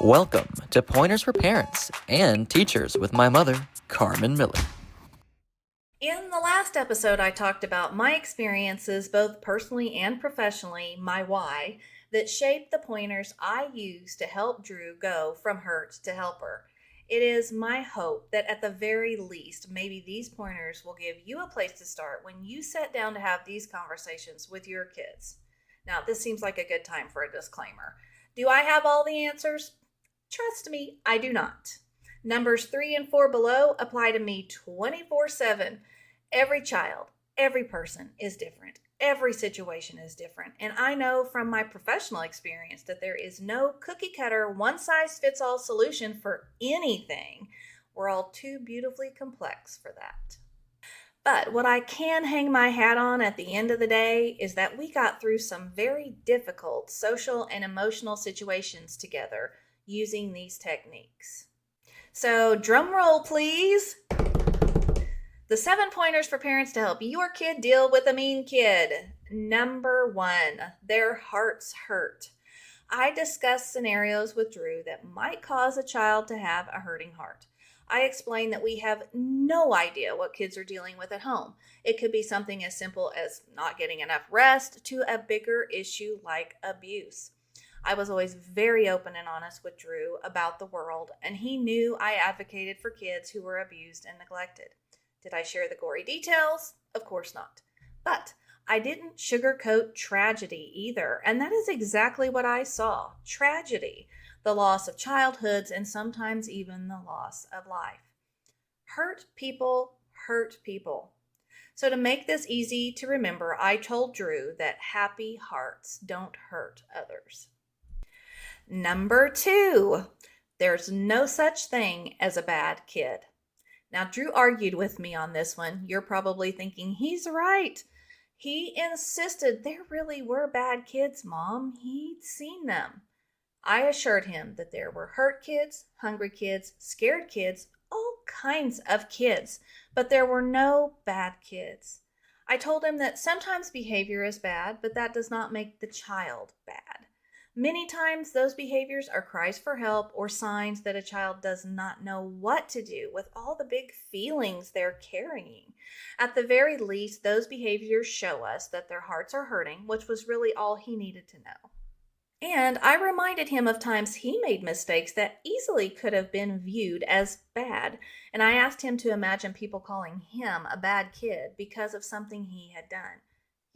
Welcome to Pointers for Parents and Teachers with my mother, Carmen Miller. In the last episode, I talked about my experiences, both personally and professionally, my why, that shaped the pointers I use to help Drew go from hurt to helper. It is my hope that at the very least, maybe these pointers will give you a place to start when you sit down to have these conversations with your kids. Now, this seems like a good time for a disclaimer. Do I have all the answers? Trust me, I do not. Numbers 3 and 4 below apply to me 24/7. Every child, every person is different. Every situation is different. And I know from my professional experience that there is no cookie cutter, one size fits all solution for anything. We're all too beautifully complex for that. But what I can hang my hat on at the end of the day is that we got through some very difficult social and emotional situations together using these techniques. So, drum roll, please. The 7 pointers for parents to help your kid deal with a mean kid. Number 1, their hearts hurt. I discussed scenarios with Drew that might cause a child to have a hurting heart. I explained that we have no idea what kids are dealing with at home. It could be something as simple as not getting enough rest to a bigger issue like abuse. I was always very open and honest with Drew about the world, and he knew I advocated for kids who were abused and neglected. Did I share the gory details? Of course not. But I didn't sugarcoat tragedy either, and that is exactly what I saw. Tragedy, the loss of childhoods, and sometimes even the loss of life. Hurt people hurt people. So to make this easy to remember, I told Drew that happy hearts don't hurt others. Number 2, there's no such thing as a bad kid. Now, Drew argued with me on this one. You're probably thinking, he's right. He insisted there really were bad kids, Mom. He'd seen them. I assured him that there were hurt kids, hungry kids, scared kids, all kinds of kids, but there were no bad kids. I told him that sometimes behavior is bad, but that does not make the child bad. Many times those behaviors are cries for help or signs that a child does not know what to do with all the big feelings they're carrying. At the very least, those behaviors show us that their hearts are hurting, which was really all he needed to know. And I reminded him of times he made mistakes that easily could have been viewed as bad, and I asked him to imagine people calling him a bad kid because of something he had done.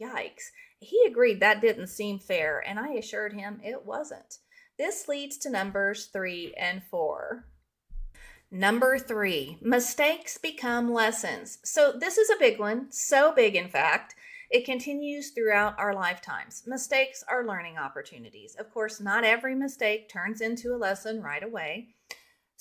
Yikes. He agreed that didn't seem fair, and I assured him it wasn't. This leads to numbers 3 and 4. Number 3, mistakes become lessons. So this is a big one, so big in fact. It continues throughout our lifetimes. Mistakes are learning opportunities. Of course, not every mistake turns into a lesson right away.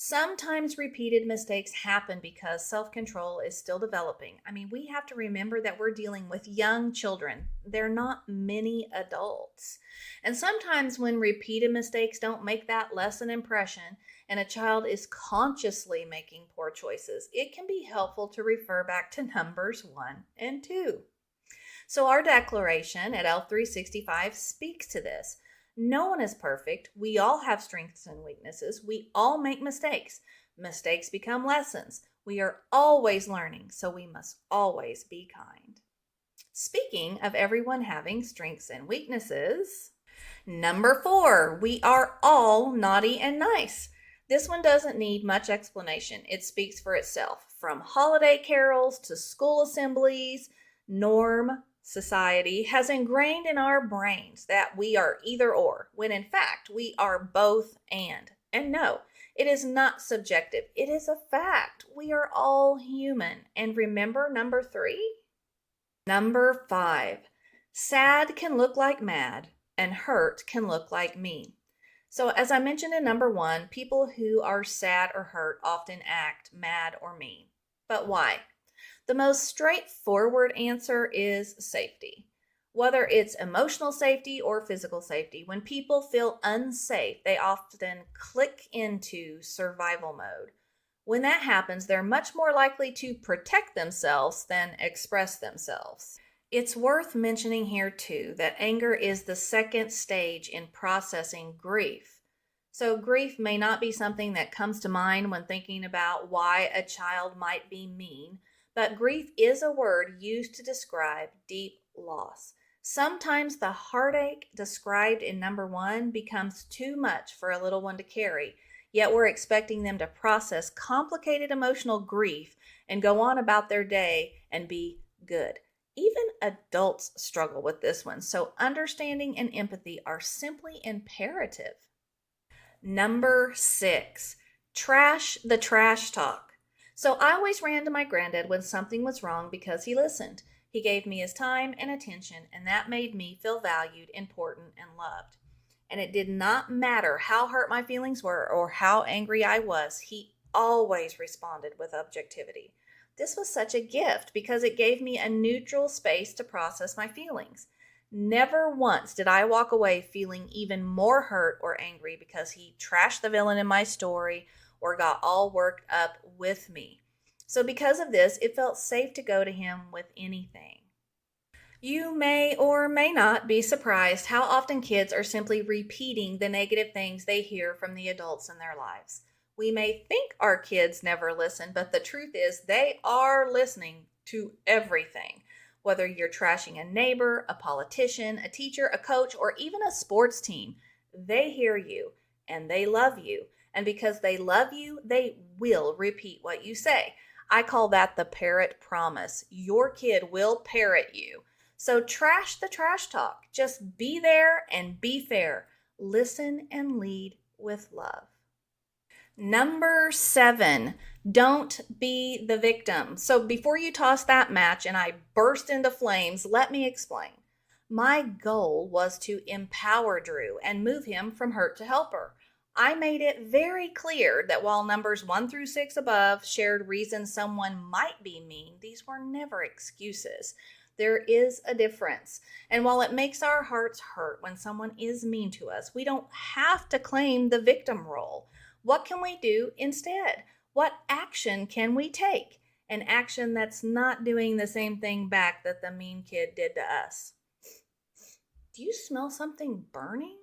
Sometimes repeated mistakes happen because self-control is still developing. I mean, we have to remember that we're dealing with young children. They're not many adults. And sometimes when repeated mistakes don't make that lesson impression and a child is consciously making poor choices, it can be helpful to refer back to numbers 1 and 2. So our declaration at L365 speaks to this. No one is perfect. We all have strengths and weaknesses. We all make mistakes. Mistakes become lessons. We are always learning, so we must always be kind. Speaking of everyone having strengths and weaknesses, number 4, we are all naughty and nice. This one doesn't need much explanation. It speaks for itself. From holiday carols to school assemblies, norm society has ingrained in our brains that we are either or, when in fact we are both and. And no, it is not subjective. It is a fact. We are all human. And remember number 3? Number 5, sad can look like mad and hurt can look like mean. So as I mentioned in number 1, people who are sad or hurt often act mad or mean. But why? The most straightforward answer is safety. Whether it's emotional safety or physical safety, when people feel unsafe, they often click into survival mode. When that happens, they're much more likely to protect themselves than express themselves. It's worth mentioning here, too, that anger is the second stage in processing grief. So, grief may not be something that comes to mind when thinking about why a child might be mean, but grief is a word used to describe deep loss. Sometimes the heartache described in number one becomes too much for a little one to carry, yet we're expecting them to process complicated emotional grief and go on about their day and be good. Even adults struggle with this one, so understanding and empathy are simply imperative. Number six, trash the trash talk. So I always ran to my granddad when something was wrong because he listened. He gave me his time and attention, and that made me feel valued, important, and loved. And it did not matter how hurt my feelings were or how angry I was, he always responded with objectivity. This was such a gift because it gave me a neutral space to process my feelings. Never once did I walk away feeling even more hurt or angry because he trashed the villain in my story or got all worked up with me. So, because of this, it felt safe to go to him with anything. You may or may not be surprised how often kids are simply repeating the negative things they hear from the adults in their lives. We may think our kids never listen, but the truth is they are listening to everything. Whether you're trashing a neighbor, a politician, a teacher, a coach, or even a sports team, they hear you and they love you. And because they love you, they will repeat what you say. I call that the parrot promise. Your kid will parrot you. So trash the trash talk. Just be there and be fair. Listen and lead with love. Number seven, don't be the victim. So before you toss that match and I burst into flames, let me explain. My goal was to empower Drew and move him from hurt to helper. I made it very clear that while numbers 1 through 6 above shared reasons someone might be mean, these were never excuses. There is a difference. And while it makes our hearts hurt when someone is mean to us, we don't have to claim the victim role. What can we do instead? What action can we take? An action that's not doing the same thing back that the mean kid did to us. Do you smell something burning?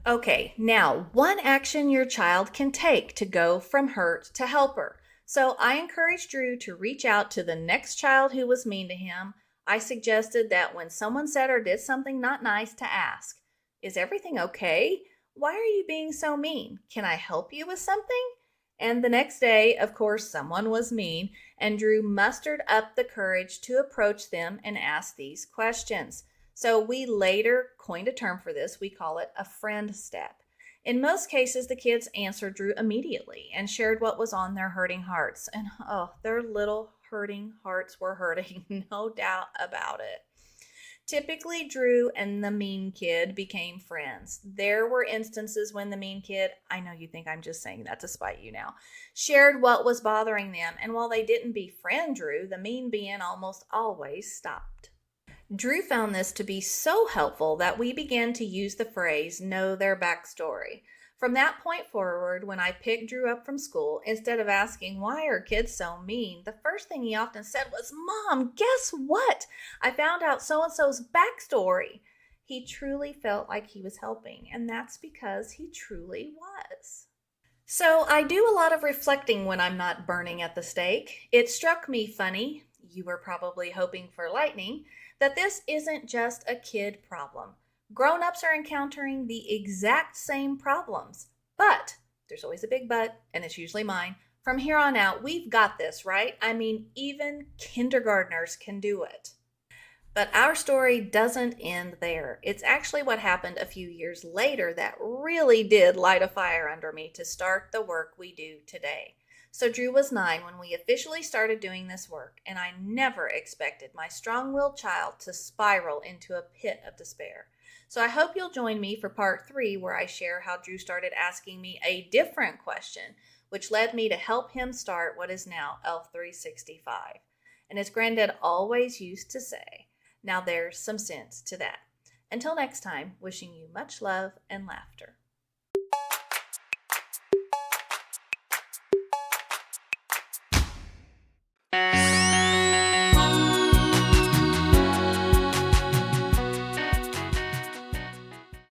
Okay, now one action your child can take to go from hurt to helper. So I encouraged Drew to reach out to the next child who was mean to him. I suggested that when someone said or did something not nice, to ask, "Is everything okay? Why are you being so mean? Can I help you with something?" And the next day, of course, someone was mean, and Drew mustered up the courage to approach them and ask these questions. So we later coined a term for this. We call it a friend step. In most cases, the kids answered Drew immediately and shared what was on their hurting hearts. And oh, their little hurting hearts were hurting, no doubt about it. Typically, Drew and the mean kid became friends. There were instances when the mean kid, I know you think I'm just saying that to spite you now, shared what was bothering them. And while they didn't befriend Drew, the mean being almost always stopped. Drew found this to be so helpful that we began to use the phrase, know their backstory. From that point forward, when I picked Drew up from school, instead of asking, why are kids so mean? The first thing he often said was, "Mom, guess what? I found out so-and-so's backstory." He truly felt like he was helping, and that's because he truly was. So I do a lot of reflecting when I'm not burning at the stake. It struck me funny, you were probably hoping for lightning, that this isn't just a kid problem. Grown-ups are encountering the exact same problems. But, there's always a big but, and it's usually mine, from here on out, we've got this, right? I mean, even kindergartners can do it. But our story doesn't end there. It's actually what happened a few years later that really did light a fire under me to start the work we do today. So Drew was 9 when we officially started doing this work, and I never expected my strong-willed child to spiral into a pit of despair. So I hope you'll join me for part 3, where I share how Drew started asking me a different question, which led me to help him start what is now ELF 365. And as Granddad always used to say, now there's some sense to that. Until next time, wishing you much love and laughter.